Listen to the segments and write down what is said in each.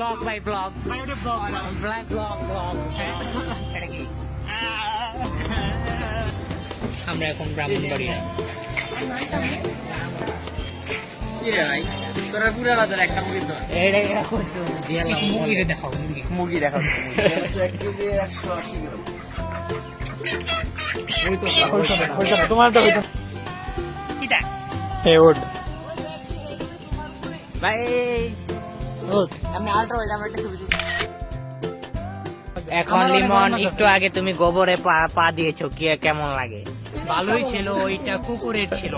Blog by blog blog আমরা এখন ব্রাহ্মণবাড়িয়া। মুরগি দেখাও তোমার এখন লিমন একটু আগে তুমি গোবরে পা দিয়েছো, কি কেমন লাগে? ভালোই ছিল, ওইটা কুকুরের ছিল।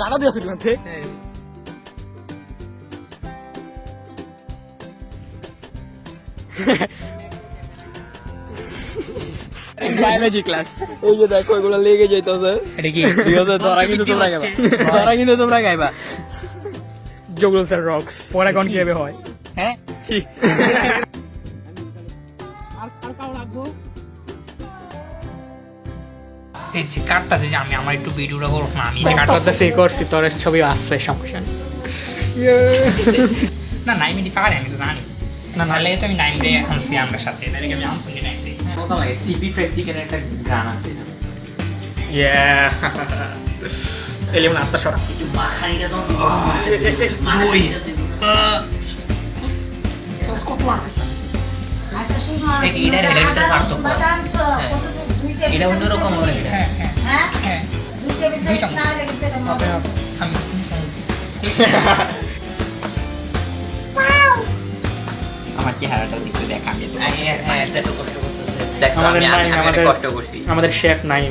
কাটা দিয়েছে ক্লাস এই যে দেখো এগুলো লেগে যাইতেছে। তোরা কিন্তু তোমরা গাইবা জগল স্যার রক্স পরে কোন কিভাবে হয়? হ্যাঁ, কাটতেছে যে আমি আমার একটু ভিডিওটা করব না, আমি কাটতে সেই করছি, তোর ছবি আসছে সমস্যা নেই। না 9 মিনিট পারে, আমি তো জানি না, নাহলে তো আমি 9 ডে আনছি আমার সাথে, তাহলে আমি আনছি 9 ডে। কথা লাগে সিপি ফ্রাইড চিকেনের একটা গান আছে এলিমন আত্মা সরা মাখানিটা যখন ওই সস কত আছে? এটা ভিতরে পার্থক্য, এটা অন্যরকম হবে। হ্যাঁ হ্যাঁ হ্যাঁ, 2 চামচ আমি 3 চামচ। আমার চেহারাটাও দিতে দেখ, আমি তো কষ্ট করছি। আমাদের শেফ নাই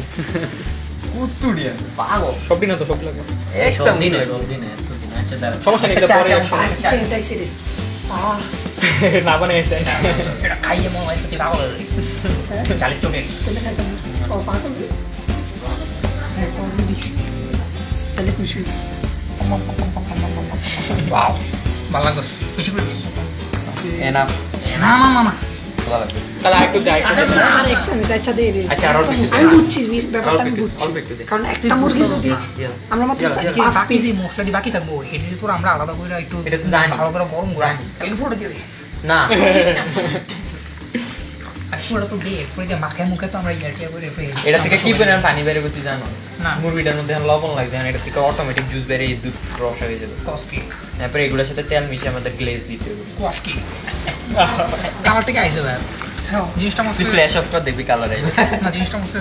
কুত্তুডিয়ান পাগল সব দিন তো সব লাগে একদম দিনে আচ্ছা দাঁড়া সমস্যা নেই, এটা পরে না বানাইছে এটা খাইয়ে মনে হয় সত্যি পাগল হয়ে যাবে। চালের চোখে ওয়াও, ভালো লাগছে, খুশি করে দিস। এনাফ না না না না, ভালো লাগবে। তাহলে একটু দেখ আচ্ছা আর আমি বুঝছি ব্যাপারটা, আমি বুঝছি কারণ একটা মুরগি যদি আমরা মাত্র 5 বাকি পিস যে মশলাটি বাকি থাকবো এটির উপর আমরা আলাদা করে একটু এটা তো জানি। ভালো করে গরম করে জানি। কালকে ফোটো দিয়ে দিই। না আর ফোটো তো দিয়ে ফ্রিজে মাখায় মুখে তো আমরা ইয়াটিয়া করে এটা থেকে কি পরিমাণ পানি বের করতে জানো? না। মুরগিটার মধ্যে লবণ লাগছে, এটা থেকে অটোমেটিক জুস বেরিয়ে দুধ রস হয়ে যাবে। কস্কি তারপরে এগুলোর সাথে তেল মিশিয়ে আমাদের গ্লেজ দিতে হবে। কস্কি আমার থেকে আইসে ভাই জিনিসটা মনে তুই ফ্ল্যাশ অফ করে দেখবি কালার আসবে। না জিনিসটা মনে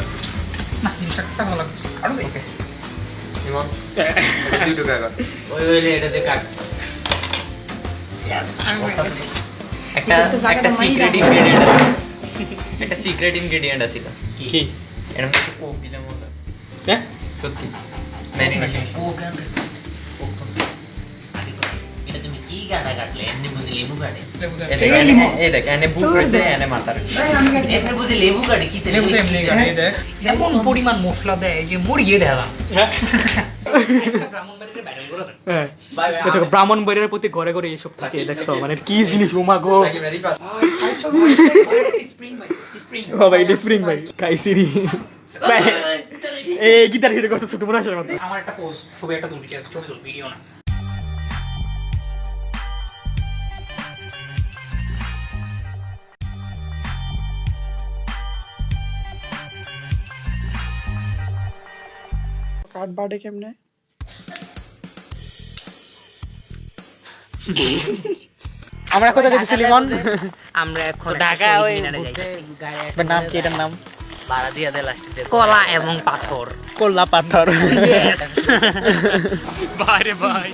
না জিনিসটা কাঁচা ভালো লাগছে আরো দেখ ইমন 2 টাকা কর ওই এটাতে কাট। একটা সিক্রেট ইনগ্রেডিয়েন্ট আছে, একটা সিক্রেট ইনগ্রেডিয়েন্ট আছে। কি এর মধ্যে কোক দিলে মজা। হ্যাঁ সত্যি ম্যারিনেশন ও কেন এটা তুমি কি গাড়া কাটলে এমনি বুঝি লেবু কাটে এই দেখ এনে বুক হইছে এনে মাথার এমনি বুঝি লেবু কাটে কি লেবু এমনি কাটে দেখ এমন পরিমাণ মশলা দেয় যে মরিয়ে দেখালাম। ব্রাহ্মণবাড়িতে বাইরে করে দেন দেখো ব্রাহ্মণবাড়িয়ার প্রতি ঘরে ঘরে এইসব থাকে, দেখছো মানে কি জিনিস উমা গো বাবা, এটা স্প্রিং ভাই কাইসিরি এই গিটার হিট করছে ছোট মনে আসে আমার একটা পোস্ট ছবি একটা তুলছি, ছবি তুল ভিডিও না। কাট বাড়ে কেমনে? আমরা কোথায় যাচ্ছি লিমন? আমরা এখন ঢাকা ওই নাম কি, এটার নাম ভাড়া দিয়ে দে লাস্টে কলা এবং পাথর কোল্লা পাথর। বাইরে ভাই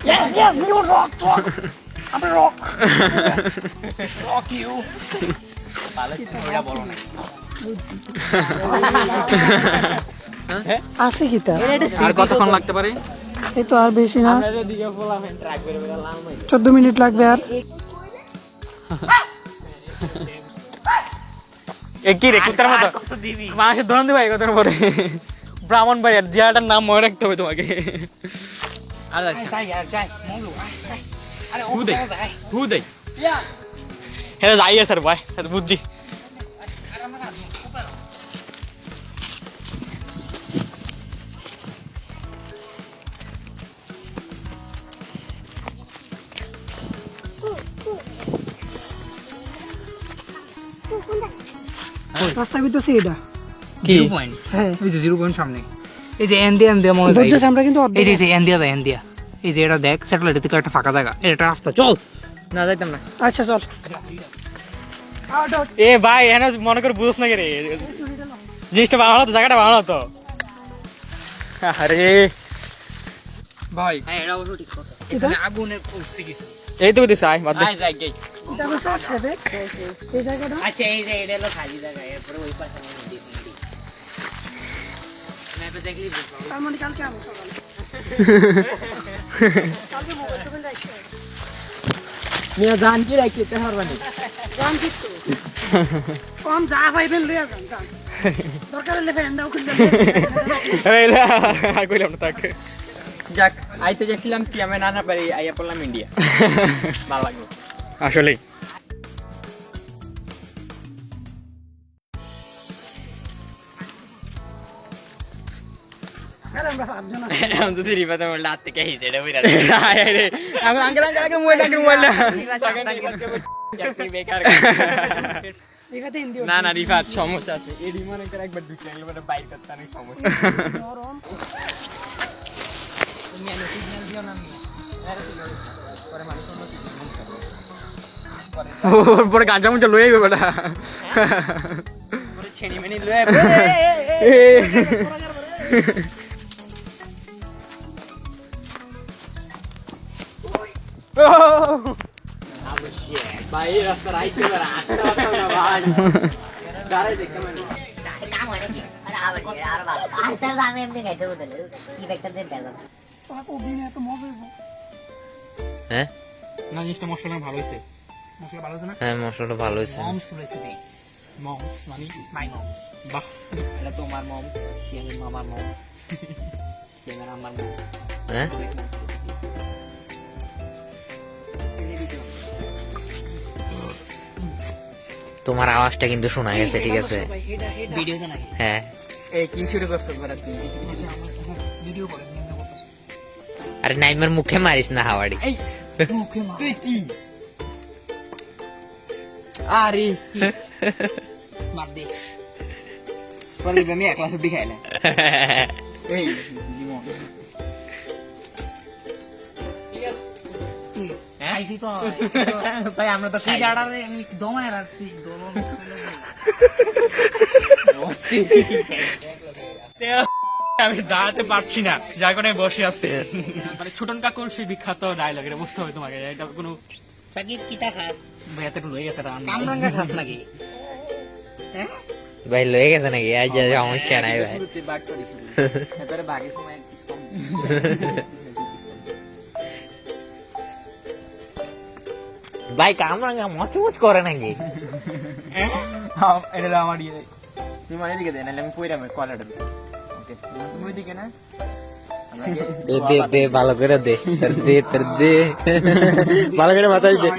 yes you rock I'm a rock rock you এটা বলো না আছে কি তা? আর কতক্ষণ লাগতে পারে? এই তো আর বেশি না, 14 মিনিট লাগবে। আর কি রে কুত্তার মতো মানুষের ধরন দিবা এই কথার পরে। ব্রাহ্মণবাড়িয়ার জেলাটার নাম মনে রাখতে হবে তোমাকে। যাই আর যাই মঙ্গলু আরে ও দে যায় হু দে ইয়া হ্যাঁ যাই স্যার ভাই বুঝছি আর আমরা উপর রাস্তা ভিতরে এটা কি 0 পয়েন্ট হ্যাঁ ওই যে 0 পয়েন্ট সামনে এই যে এন্ডিয়া মনে হয় বুঝছিস আমরা কিন্তু এই যে এন্ডিয়া এই যে এটা দেখ স্যাটেলাইট থেকে একটা ফাঁকা জায়গা এটা রাস্তা চল না যাইতাম না আচ্ছা চল এ ভাই এখানে মনে করে বুঝছ না কে রে জিনিসটা বাংলা তো জায়গাটা বাংলা তো আরে ভাই হ্যাঁ এটা অবশ্য ঠিক কথা এখানে আগুনের উঠছে কিছু এই তো দিছ আই বাদ দে যাই যাই এটা বসে আছে দেখ এই জায়গাটা আচ্ছা এই যে এটা হলো খালি জায়গা এরপরে ওই পাশে আমি দেখি ম্যাপে দেখলি বুঝবো তার মানে কালকে আমি সকালে কালকে মোবাইল টোকেন রাখছি মিয়া জান কি রাখতে পারবানি জান কি তো কম যা পাইবেন লইয়া যান দরকার হলে ফ্যানটাও খুলে এইলা কইলাম না তাকে যাক আইতে যাচ্ছিলাম কি আমি নানা পারি আইয়া পড়লাম ইন্ডিয়া ভালো লাগলো আসলে আরে আমরা ভাবজন আমি যদি রিবাতে বললে হাত থেকে হিসে এটা বইরা আরে আগে মোবাইল বেকার এখানে হিন্দি না না রিফাত সমস্যা আছে এই রিমনে করে একবার দুই লাগলে মানে বাইর করতে অনেক সমস্যা গরম তুমি এনে সিগন্যাল দিও না আমি পরে মানুষ অন্য সিগন্যাল পরে গাঁজা মুঞ্জা লয়ে গেবে বেটা পরে ছেনি মেনি লয়ে ভাই রাস্তা রাইতে পারে আটটা না ভাই দাঁড়াই দেখতে মানে काम होने की अरे आ बच्चे यार बात आज तक हमें एमनी कहते होते ये वेक्टर दे पहले তোরা কবি না তো মজা হইব হ্যাঁ না জিনিসটা মশলা ভালো হইছে মশলা ভালো আছে না হ্যাঁ মশলাটা ভালো হয়েছে মমস রেসিপি মম মানে মাই মম বাহ এটা তোমার মম কি আমি মামার মম কি আমার আমার মম হ্যাঁ তোমার আওয়াজটা কিন্তু শোনা গেছে ঠিক আছে ভিডিওতে নাই হ্যাঁ এই কি শুরু করছ বেটা তুই ভিডিও করে আরে নাইমার মুখে মারিস না হাওয়াড়ি এই মুখে মা তুই কি আরে মার দে পরে আমি একলা ছুটি খাইলাম এই লিমন আইছি তো ভাই আমরা তো সেই জায়গাটাতে আমি দমায় রাখছি দলন আমি দাঁড়াতে পারছি না যার কারণে বসে আছে মানে ছোটন কাকুর সেই বিখ্যাত ডায়লগ এটা বুঝতে হবে তোমাকে এটা কোনো সাকিব কিটা খাস ভাই এত লয়ে গেছে রান্না কামরাঙ্গা খাস নাকি ভাই লয়ে গেছে নাকি আজ সমস্যা নাই ভাই বাট করি এবারে বাকি সময় কম ভাই কামরাঙ্গা মচমচ করে নাকি এটা আমার ইয়ে তুই মানে দিকে দে নাহলে আমি কইরাম কলাটা ওকে তুমি ওইদিকে না দে দে দে ভালো করে দে তোর দে ভালো করে বাতাস দে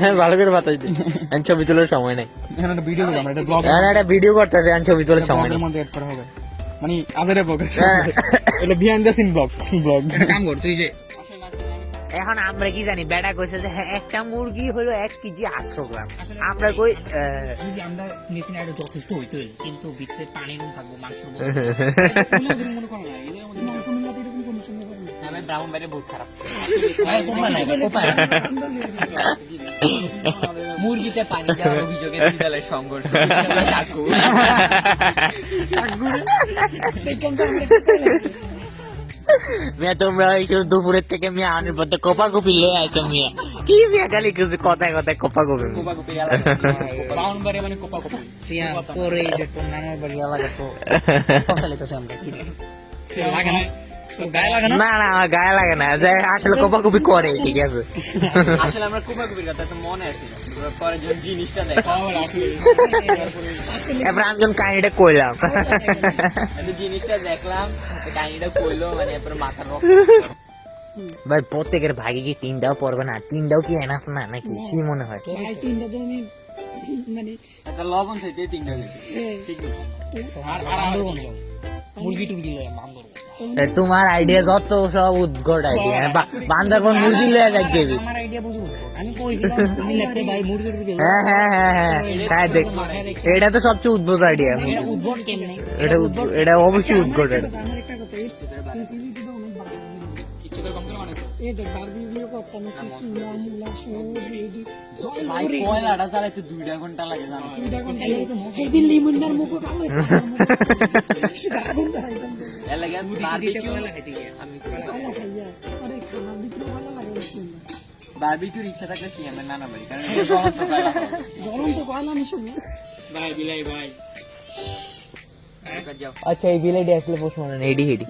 হ্যাঁ ভালো করে বাতাস দে আমি ছবি তোলার সময় নাই এখানে একটা ভিডিও করলাম এটা ব্লগ একটা ভিডিও করতেছে আমি ছবি তোলার সময় ব্লগের নাই মধ্যে এড করা হবে মানে আদারে ব্লগ এটা বিহাইন্ড দ্য সিন ব্লগ কাম কর তুই যে এখন আমরা কি জানি বেটা কইছে যে হ্যাঁ, একটা মুরগি হলো 1 কেজি 800 গ্রাম আমরা কই যদি আমরা মেশিন আরো যথেষ্ট হইতো কিন্তু ভিতরে পানি নুন থাকবো মাংস মনে করো না এদের মধ্যে মাংস মিলাতে এরকম কোনো সময় হবে না আমি ব্রাউন বাইরে বহুত খারাপ মুরগিতে পানি দেওয়ার অভিযোগে বিদ্যালয়ের সংঘর্ষ চাকু মিয়া তোমরা এইসব দুপুরের থেকে মিয়া আনের পথে কোপা কপি লয়ে আইছো মিয়া কি মিয়া খালি কিছু কথায় কথায় কোপা কপি ব্রাউন বারে মানে কোপা কোপি পরে যে তোর নানার বাড়ি আলাদা তো ফসলাইতেছে আমরা কি লাগে না গায়ে লাগে না না না আমার গায়ে লাগে না যে আসলে কোপা কপি করে ঠিক আছে আসলে আমরা কোপা কপির কথা তো মনে আছে পরে যে জিনিসটা দেখা এবার আমি যখন কাহিনীটা কইলাম জিনিসটা দেখলাম কাহিনীটা কইলো মানে এরপর মাথার রক্ত ভাই প্রত্যেকের ভাগে কি 3টাও পড়বে না? 3টাও কি এনাফ না নাকি কি মনে হয়? ভাই তিনটা তো আমি মানে লবণ চাইতে 3টা ঠিক আর বান্দরবন যাও মুরগি টুরগি লয় বান্দরবন তোমার আইডিয়া যত সব উদ্গট আইডিয়া, বান্দরবন মুরগি লয়ে যাই দেবি। আমার আইডিয়া বুঝবো আমি কইছিলাম সিলেটে ভাই মুরগি টুরগি হ্যাঁ হ্যাঁ হ্যাঁ হ্যাঁ হ্যাঁ দেখ, এটা তো সবচেয়ে উদ্ভট আইডিয়া। এটা উদ্ভট কেমনে এটা অবশ্যই উদ্ভট আমার একটা কথা এই ফেসিলিটি তো অনেক ভালো কিছু তো কম করে মানে এই দেখ বারবিকিউ করতাম সুলা মুলা সব রেডি ভাই কয়লাটা চালাইতে 2 ঘন্টা লাগে জানো সুবিধা কোন চাইলে তো এই দিন লিমন্ডার মুখ কালো সুবিধা কোন দাইতাম এর লাগে বারবিকিউ কয়লা খাইতে গিয়ে আমি ভালো খাইয়া আরে খানা ভিতরে ভালো লাগে বারবিকিউর ইচ্ছা থাকলে সিএম এর নানা বাড়ি কারণ এটা সমস্ত কয়লা জ্বলন্ত কয়লা আমি শুনি ভাই বিলাই ভাই আচ্ছা এই বিলাইটি আসলে পোস্ট মানে এডি হেডি